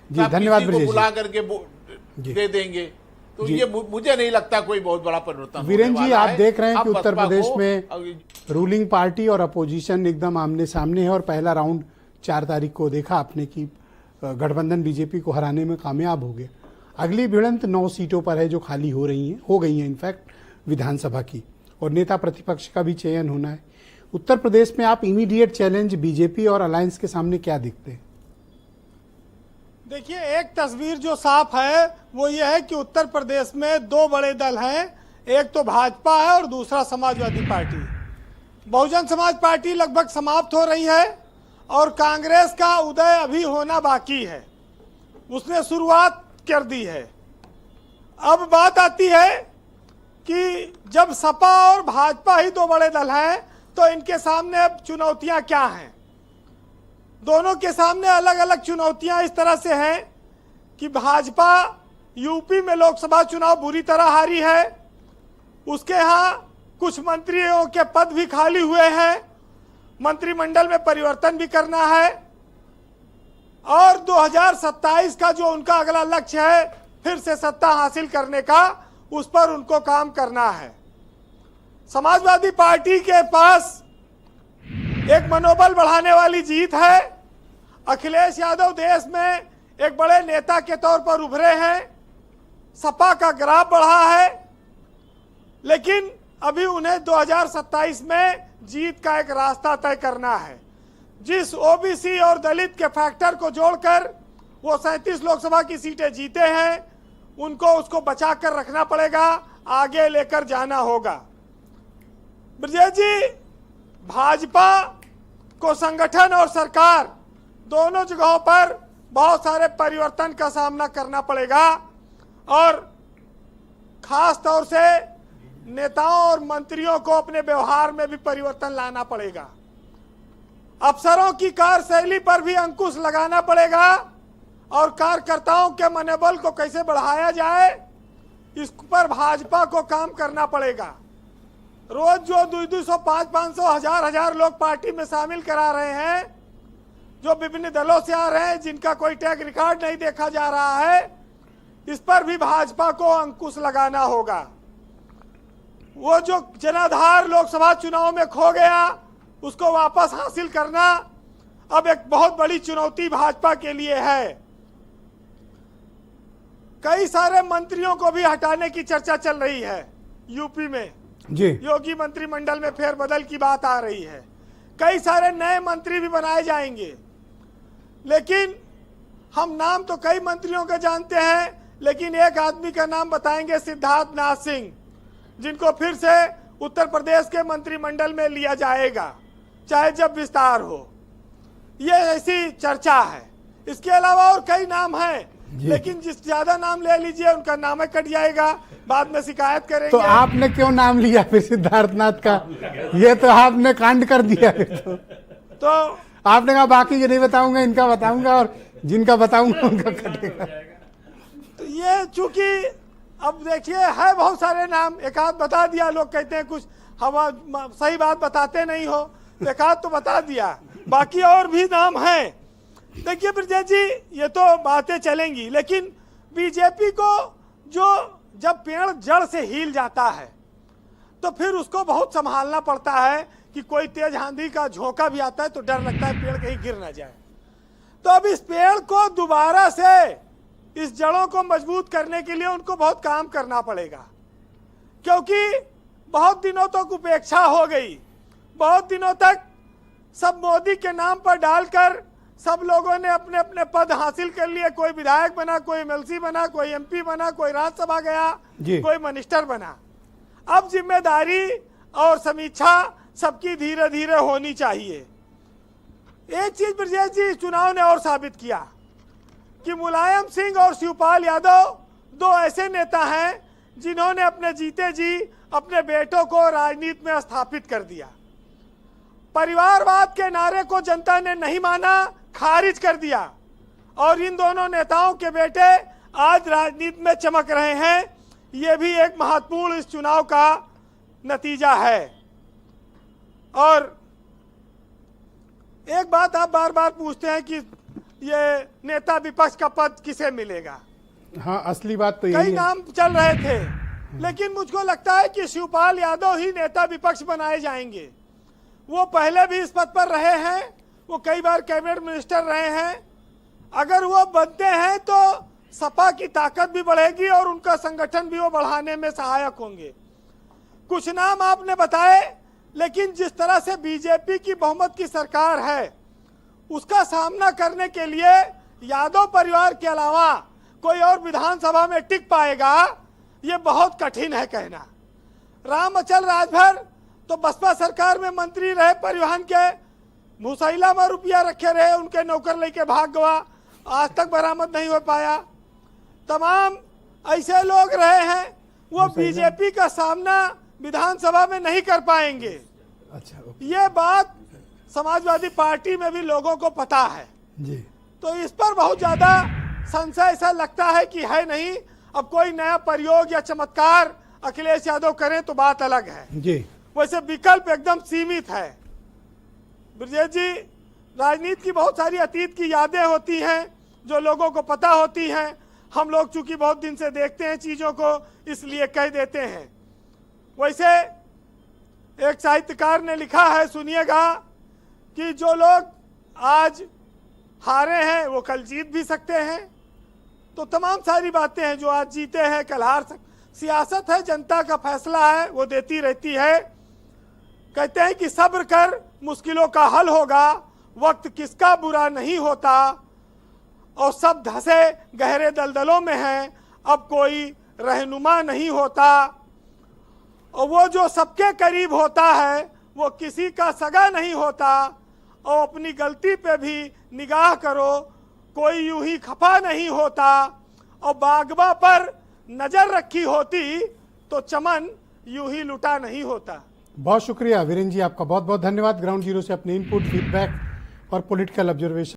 जी धन्यवाद किसी को बुला करके दे देंगे, तो ये मुझे नहीं लगता कोई बहुत बड़ा परिवर्तन। वीरेंद्र जी, आप देख रहे हैं कि उत्तर प्रदेश में रूलिंग पार्टी और अपोजिशन एकदम आमने सामने है और पहला राउंड 4 तारीख को देखा आपने कि गठबंधन बीजेपी को हराने में कामयाब हो गया। अगली भिड़ंत 9 सीटों पर है जो खाली हो गई हैं इनफैक्ट विधानसभा की, और नेता प्रतिपक्ष का भी चयन होना है। उत्तर प्रदेश में आप इमीडिएट चैलेंज बीजेपी और अलायंस के सामने क्या दिखते हैं? देखिए, एक तस्वीर जो साफ है वो ये है कि उत्तर प्रदेश में 2 बड़े दल हैं, एक तो भाजपा है और दूसरा समाजवादी पार्टी। बहुजन समाज पार्टी लगभग समाप्त हो रही है और कांग्रेस का उदय अभी होना बाकी है, उसने शुरुआत कर दी है। अब बात आती है कि जब सपा और भाजपा ही 2 बड़े दल हैं तो इनके सामने अब चुनौतियां क्या हैं। दोनों के सामने अलग अलग चुनौतियां इस तरह से हैं कि भाजपा यूपी में लोकसभा चुनाव बुरी तरह हारी है, उसके यहाँ कुछ मंत्रियों के पद भी खाली हुए हैं, मंत्रिमंडल में परिवर्तन भी करना है, और 2027 का जो उनका अगला लक्ष्य है फिर से सत्ता हासिल करने का, उस पर उनको काम करना है। समाजवादी पार्टी के पास एक मनोबल बढ़ाने वाली जीत है। अखिलेश यादव देश में एक बड़े नेता के तौर पर उभरे हैं, सपा का ग्राफ बढ़ा है, लेकिन अभी उन्हें 2027 में जीत का एक रास्ता तय करना है। जिस ओबीसी और दलित के फैक्टर को जोड़कर वो 37 लोकसभा की सीटें जीते हैं, उनको उसको बचा कर रखना पड़ेगा, आगे लेकर जाना होगा। ब्रजेश जी, भाजपा को संगठन और सरकार दोनों जगहों पर बहुत सारे परिवर्तन का सामना करना पड़ेगा और खास तौर से नेताओं और मंत्रियों को अपने व्यवहार में भी परिवर्तन लाना पड़ेगा। अफसरों की कार्यशैली पर भी अंकुश लगाना पड़ेगा और कार्यकर्ताओं के मनोबल को कैसे बढ़ाया जाए, इस पर भाजपा को काम करना पड़ेगा। रोज जो 200, 500, 1000 लोग पार्टी में शामिल करा रहे हैं, जो विभिन्न दलों से आ रहे हैं, जिनका कोई टैग रिकॉर्ड नहीं देखा जा रहा है, इस पर भी भाजपा को अंकुश लगाना होगा। वो जो जनाधार लोकसभा चुनाव में खो गया, उसको वापस हासिल करना अब एक बहुत बड़ी चुनौती भाजपा के लिए है। कई सारे मंत्रियों को भी हटाने की चर्चा चल रही है यूपी में जी। योगी मंत्रिमंडल में फेरबदल की बात आ रही है, कई सारे नए मंत्री भी बनाए जाएंगे, लेकिन हम नाम तो कई मंत्रियों के जानते हैं, लेकिन एक आदमी का नाम बताएंगे, सिद्धार्थ नाथ सिंह, जिनको फिर से उत्तर प्रदेश के मंत्रिमंडल में लिया जाएगा, चाहे जब विस्तार हो। ये ऐसी चर्चा है। इसके अलावा और कई नाम हैं, लेकिन जिस ज्यादा नाम ले लीजिए उनका नाम कट जाएगा, बाद में शिकायत करेंगे। तो आपने क्यों नाम लिया फिर सिद्धार्थनाथ का? ये तो आपने कांड कर दिया। तो आपने कहा बाकी ये नहीं बताऊंगा, इनका बताऊंगा, और जिनका बताऊंगा उनका कटेगा। तो ये चूंकि अब देखिए है बहुत सारे नाम, एक आध बता दिया, लोग कहते हैं कुछ हवा सही बात बताते नहीं हो, एक आध तो बता दिया, बाकी और भी नाम हैं। देखिए ब्रजेश जी, ये तो बातें चलेंगी, लेकिन बीजेपी को जो जब पेड़ जड़ से हिल जाता है तो फिर उसको बहुत संभालना पड़ता है कि कोई तेज आंधी का झोंका भी आता है तो डर लगता है पेड़ कहीं गिर ना जाए। तो अब इस पेड़ को दोबारा से इस जड़ों को मजबूत करने के लिए उनको बहुत काम करना पड़ेगा, क्योंकि बहुत दिनों तक उपेक्षा हो गई। बहुत दिनों तक सब मोदी के नाम पर डालकर सब लोगों ने अपने अपने पद हासिल कर लिए, कोई विधायक बना, कोई एमएलसी बना, कोई एमपी बना, कोई राज्यसभा गया, कोई मिनिस्टर बना। अब जिम्मेदारी और समीक्षा सबकी धीरे धीरे होनी चाहिए। एक चीज ब्रजेश जी, चुनाव ने और साबित किया कि मुलायम सिंह और शिवपाल यादव 2 ऐसे नेता हैं जिन्होंने अपने जीते जी अपने बेटों को राजनीति में स्थापित कर दिया। परिवारवाद के नारे को जनता ने नहीं माना, खारिज कर दिया, और इन दोनों नेताओं के बेटे आज राजनीति में चमक रहे हैं। ये भी एक महत्वपूर्ण इस चुनाव का नतीजा है। और एक बात आप बार बार पूछते हैं कि ये नेता विपक्ष का पद किसे मिलेगा। हाँ, असली बात तो कई यही है। नाम चल रहे थे, लेकिन मुझको लगता है कि शिवपाल यादव ही नेता विपक्ष बनाए जाएंगे। वो पहले भी इस पद पर रहे हैं, वो कई बार कैबिनेट मिनिस्टर रहे हैं। अगर वो बनते हैं तो सपा की ताकत भी बढ़ेगी और उनका संगठन भी वो बढ़ाने में सहायक होंगे। कुछ नाम आपने बताए, लेकिन जिस तरह से बीजेपी की बहुमत की सरकार है, उसका सामना करने के लिए यादव परिवार के अलावा कोई और विधानसभा में टिक पाएगा, ये बहुत कठिन है कहना। राम अचल राजभर तो बसपा सरकार में मंत्री रहे, परिवहन के मुसैला में रुपया रखे रहे, उनके नौकर लेके भाग गया, आज तक बरामद नहीं हो पाया। तमाम ऐसे लोग रहे हैं, वो बीजेपी का सामना विधानसभा में नहीं कर पाएंगे। अच्छा, ये बात समाजवादी पार्टी में भी लोगों को पता है जी। तो इस पर बहुत ज्यादा संशय ऐसा लगता है कि है नहीं। अब कोई नया प्रयोग या चमत्कार अखिलेश यादव करें तो बात अलग है जी। वैसे विकल्प एकदम सीमित है। ब्रजेश जी, राजनीति की बहुत सारी अतीत की यादें होती हैं जो लोगों को पता होती हैं। हम लोग चूंकि बहुत दिन से देखते हैं चीजों को, इसलिए कह देते हैं। वैसे एक साहित्यकार ने लिखा है, सुनिएगा, कि जो लोग आज हारे हैं वो कल जीत भी सकते हैं। तो तमाम सारी बातें हैं, जो आज जीते हैं कल हार सकते। सियासत है, जनता का फैसला है, वो देती रहती है। कहते हैं कि सब्र कर, मुश्किलों का हल होगा, वक्त किसका बुरा नहीं होता, और सब धंसे गहरे दलदलों में हैं, अब कोई रहनुमा नहीं होता। और वो जो सबके करीब होता है वो किसी का सगा नहीं होता, और अपनी गलती पे भी निगाह करो, कोई यूं ही खफा नहीं होता, और बागबा पर नजर रखी होती तो चमन यूं ही लुटा नहीं होता। बहुत शुक्रिया वीरेंद्र जी, आपका बहुत बहुत धन्यवाद। ग्राउंड जीरो से अपने इनपुट, फीडबैक और पॉलिटिकल ऑब्जर्वेशन